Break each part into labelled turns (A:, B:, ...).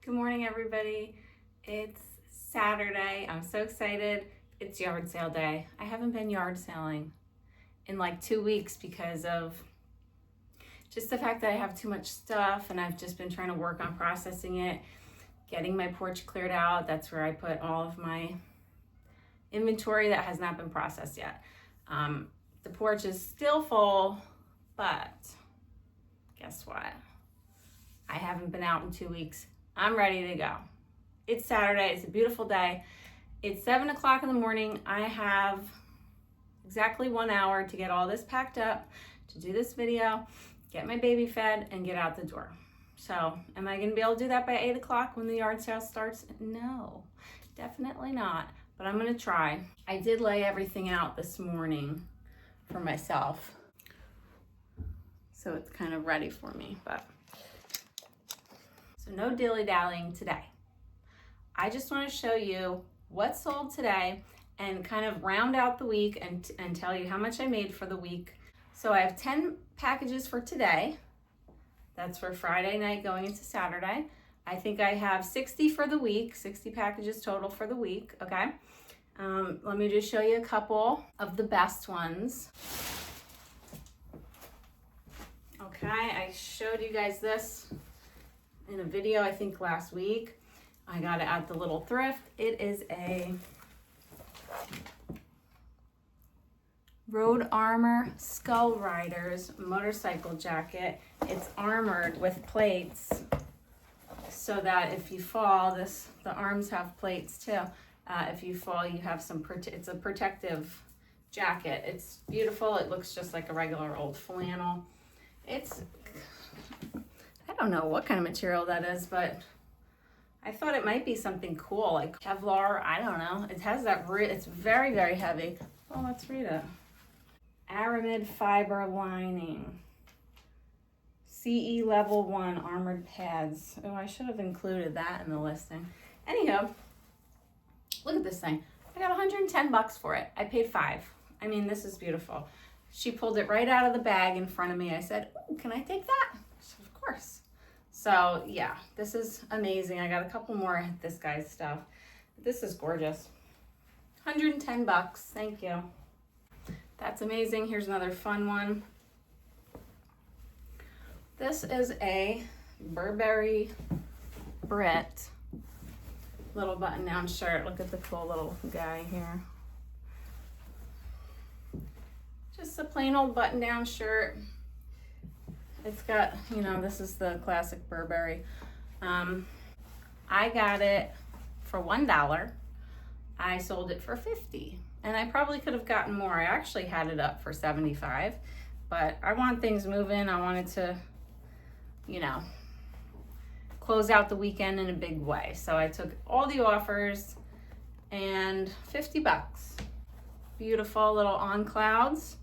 A: Good morning, everybody. It's Saturday. I'm so excited. It's yard sale day. I haven't been yard selling in like 2 weeks because of just the fact that I have too much stuff and I've just been trying to work on processing it, getting my porch cleared out. That's where I put all of my inventory that has not been processed yet. The porch is still full, but guess what? I haven't been out in 2 weeks. I'm ready to go. It's Saturday. It's a beautiful day. It's 7 o'clock in the morning. I have exactly 1 hour to get all this packed up, to do this video, get my baby fed, and get out the door. So, am I going to be able to do that by 8 o'clock when the yard sale starts? No, definitely not. But I'm going to try. I did lay everything out this morning for myself, so it's kind of ready for me, but so no dilly-dallying today. I just want to show you what sold today and kind of round out the week and tell you how much I made for the week. So I have 10 packages for today. That's for Friday night going into Saturday. I think I have 60 for the week, 60 packages total for the week, okay? Let me just show you a couple of the best ones. Okay, I showed you guys this in a video, I think last week. I got it at the little thrift. It is a Road Armor Skull Riders motorcycle jacket. It's armored with plates so that if you fall, the arms have plates too. If you fall, you have it's a protective jacket. It's beautiful. It looks just like a regular old flannel. I don't know what kind of material that is, but I thought it might be something cool, like Kevlar, I don't know. It has that, it's very, very heavy. Well, let's read it. Aramid fiber lining. CE level 1 armored pads. Oh, I should have included that in the listing. Anyhow, look at this thing. I got 110 bucks for it. I paid $5. I mean, this is beautiful. She pulled it right out of the bag in front of me. I said, "Ooh, can I take that?" She said, "Of course." So yeah, this is amazing. I got a couple more of this guy's stuff. This is gorgeous. 110 bucks, thank you. That's amazing. Here's another fun one. This is a Burberry Brit little button-down shirt. Look at the cool little guy here. Just a plain old button-down shirt. It's got, this is the classic Burberry. I got it for $1. I sold it for $50. And I probably could have gotten more. I actually had it up for $75. But I want things moving. I wanted to, close out the weekend in a big way. So I took all the offers and 50 bucks. Beautiful little on clouds.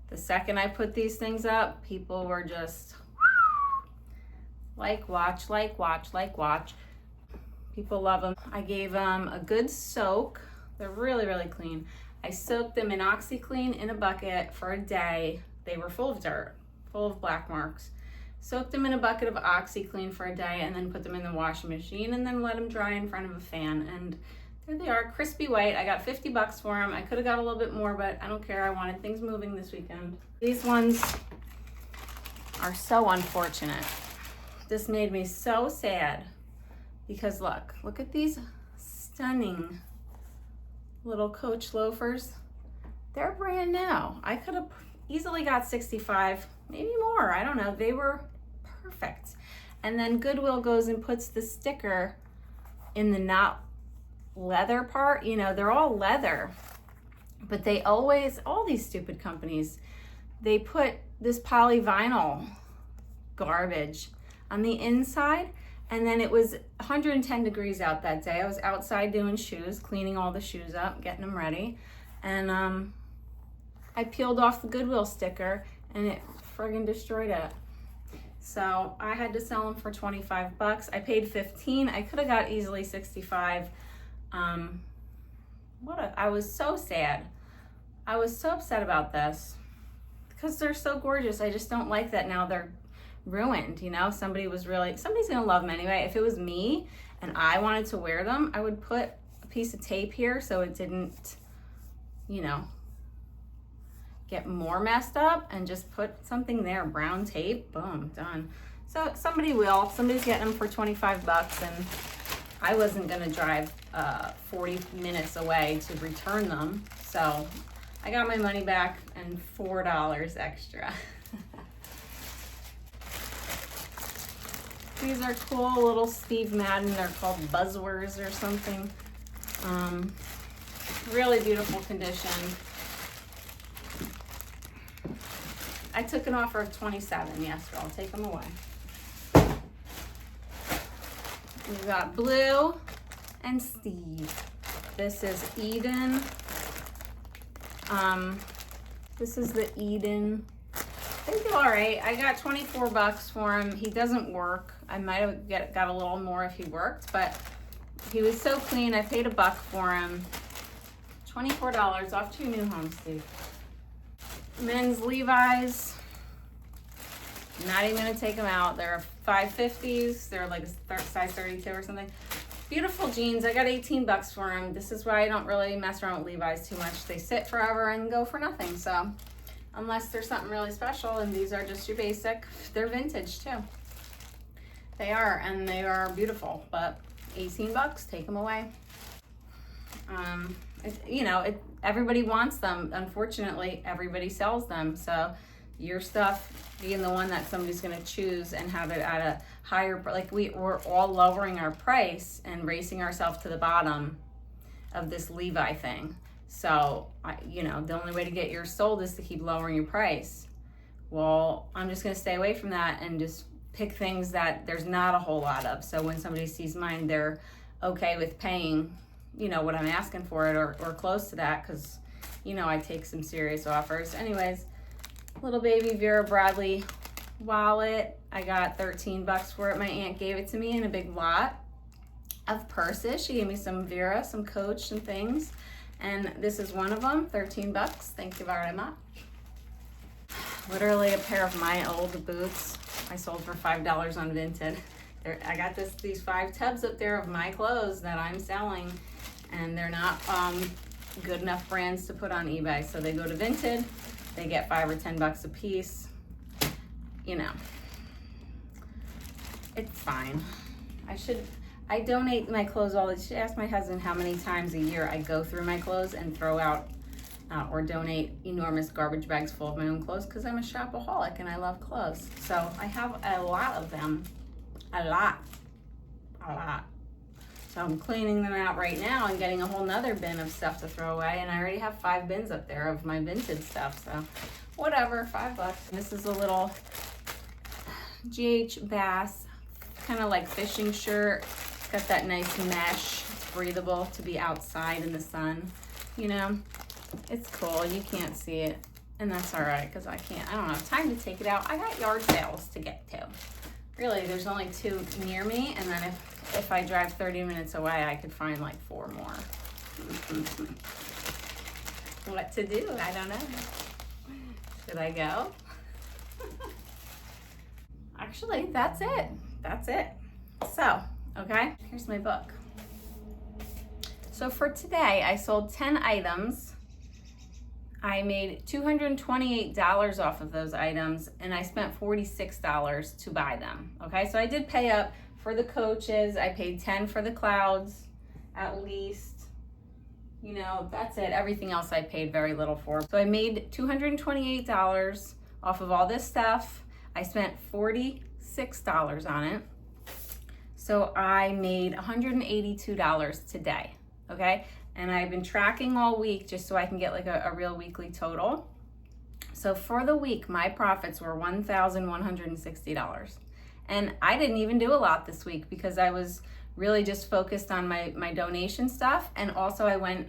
A: The second I put these things up, people were just like watch. People love them. I gave them a good soak. They're really, really clean. I soaked them in OxyClean in a bucket for a day. They were full of dirt, full of black marks. Soaked them in a bucket of OxyClean for a day and then put them in the washing machine and then let them dry in front of a fan. And there they are, crispy white. I got 50 bucks for them. I could have got a little bit more, but I don't care. I wanted things moving this weekend. These ones are so unfortunate. This made me so sad because look at these stunning little Coach loafers. They're brand new. I could have easily got 65, maybe more. I don't know. They were perfect. And then Goodwill goes and puts the sticker in the not leather part. They're all leather, but they always, all these stupid companies, they put this polyvinyl garbage on the inside. And then it was 110 degrees out that day. I was outside doing shoes, cleaning all the shoes up, getting them ready. And I peeled off the Goodwill sticker and it friggin' destroyed it. So I had to sell them for 25 bucks. I paid 15. I could have got easily 65. I was so sad. I was so upset about this because they're so gorgeous. I just don't like that now they're ruined, you know? Somebody's gonna love them anyway. If it was me and I wanted to wear them, I would put a piece of tape here so it didn't, you know, get more messed up, and just put something there, brown tape, boom, done. So somebody's getting them for 25 bucks, and I wasn't gonna drive 40 minutes away to return them. So I got my money back and $4 extra. These are cool little Steve Madden. They're called Buzzwords or something. Really beautiful condition. I took an offer of 27. Yes, I'll take them away. We've got Blue and Steve. This is Eden. This is the Eden. They do all right. I got 24 bucks for him. He doesn't work. I might have got a little more if he worked, but he was so clean. I paid $1 for him. $24 off to your new home, Steve. Men's Levi's. Not even gonna take them out. They're 550s. They're like a size 32 or something. Beautiful jeans. I got 18 bucks for them. This is why I don't really mess around with Levi's too much. They sit forever and go for nothing. So unless there's something really special, and these are just your basic, they're vintage too. They are, and they are beautiful, but 18 bucks, take them away. Everybody wants them. Unfortunately, everybody sells them. So your stuff being the one that somebody's going to choose and have it at a higher, like we're all lowering our price and racing ourselves to the bottom of this Levi thing. So, the only way to get yours sold is to keep lowering your price. Well, I'm just going to stay away from that and just pick things that there's not a whole lot of. So when somebody sees mine, they're okay with paying, what I'm asking for it, or close to that, because, I take some serious offers. Anyways, little baby Vera Bradley wallet. I got 13 bucks for it. My aunt gave it to me in a big lot of purses. She gave me some Vera, some Coach and things. And this is one of them, 13 bucks. Thank you very much. Literally a pair of my old boots I sold for $5 on Vinted. I got these 5 tubs up there of my clothes that I'm selling, and they're not good enough brands to put on eBay. So they go to Vinted. They get 5 or 10 bucks a piece. It's fine. I donate my clothes all the time. Ask my husband how many times a year I go through my clothes and throw out or donate enormous garbage bags full of my own clothes, because I'm a shopaholic and I love clothes. So I have a lot of them. A lot. So I'm cleaning them out right now and getting a whole nother bin of stuff to throw away. And I already have 5 bins up there of my vintage stuff. So whatever, $5. This is a little GH Bass, kind of like fishing shirt. It's got that nice mesh. It's breathable to be outside in the sun. It's cool. You can't see it, and that's all right, because I don't have time to take it out. I got yard sales to get to. Really, there's only 2 near me, and then if I drive 30 minutes away, I could find like 4 more. What to do? I don't know. Should I go? Actually, that's it. So, okay, here's my book. So for today, I sold 10 items. I made $228 off of those items, and I spent $46 to buy them. Okay, so I did pay up for the Coaches. I paid $10 for the Clouds, at least. That's it. Everything else I paid very little for. So I made $228 off of all this stuff. I spent $46 on it. So I made $182 today, okay? And I've been tracking all week just so I can get like a real weekly total. So for the week, my profits were $1,160. And I didn't even do a lot this week because I was really just focused on my donation stuff. And also I went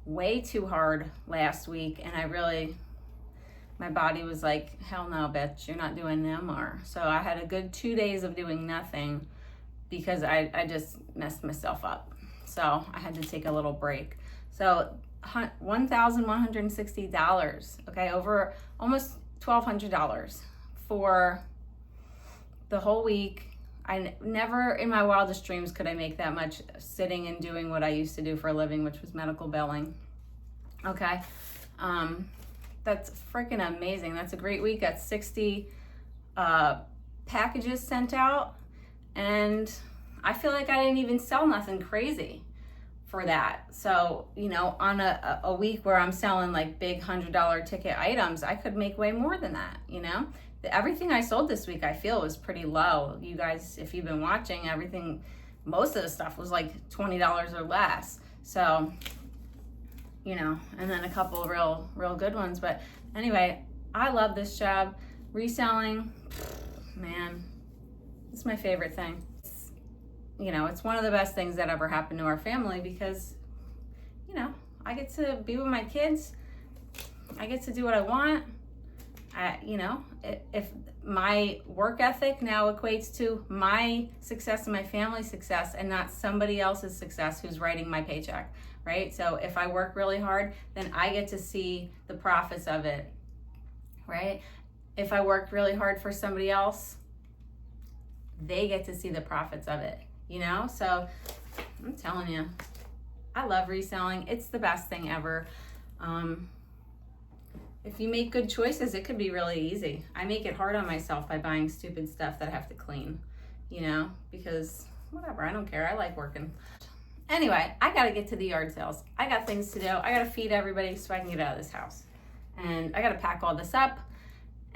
A: way too hard last week, and my body was like, hell no, bitch, you're not doing no more. So I had a good 2 days of doing nothing because I just messed myself up. So I had to take a little break. So $1,160, okay, over almost $1,200 for the whole week. I never in my wildest dreams could I make that much sitting and doing what I used to do for a living, which was medical billing. Okay. That's freaking amazing. That's a great week. Got 60 packages sent out, and I feel like I didn't even sell nothing crazy for that. So, you know, on a week where I'm selling like big $100 ticket items, I could make way more than that, you know? Everything I sold this week, I feel, was pretty low. You guys, if you've been watching, everything, most of the stuff was like $20 or less. So, you know, and then a couple of real good ones. But anyway, I love this job. Reselling, man, it's my favorite thing. You know, it's one of the best things that ever happened to our family because, you know, I get to be with my kids. I get to do what I want. You know, if my work ethic now equates to my success and my family's success and not somebody else's success who's writing my paycheck, right? So if I work really hard, then I get to see the profits of it, right? If I work really hard for somebody else, they get to see the profits of it, you know? So I'm telling you, I love reselling. It's the best thing ever. If you make good choices, it could be really easy. I make it hard on myself by buying stupid stuff that I have to clean, you know, because whatever, I don't care. I like working. Anyway, I got to get to the yard sales. I got things to do. I got to feed everybody so I can get out of this house. And I got to pack all this up.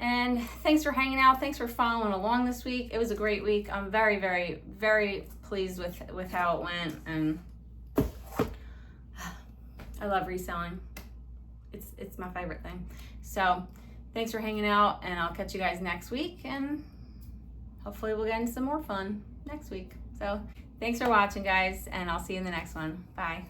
A: And thanks for hanging out. Thanks for following along this week. It was a great week. I'm very, very, very pleased with how it went. And I love reselling. It's my favorite thing. So thanks for hanging out, and I'll catch you guys next week, and hopefully we'll get into some more fun next week. So thanks for watching, guys, and I'll see you in the next one. Bye.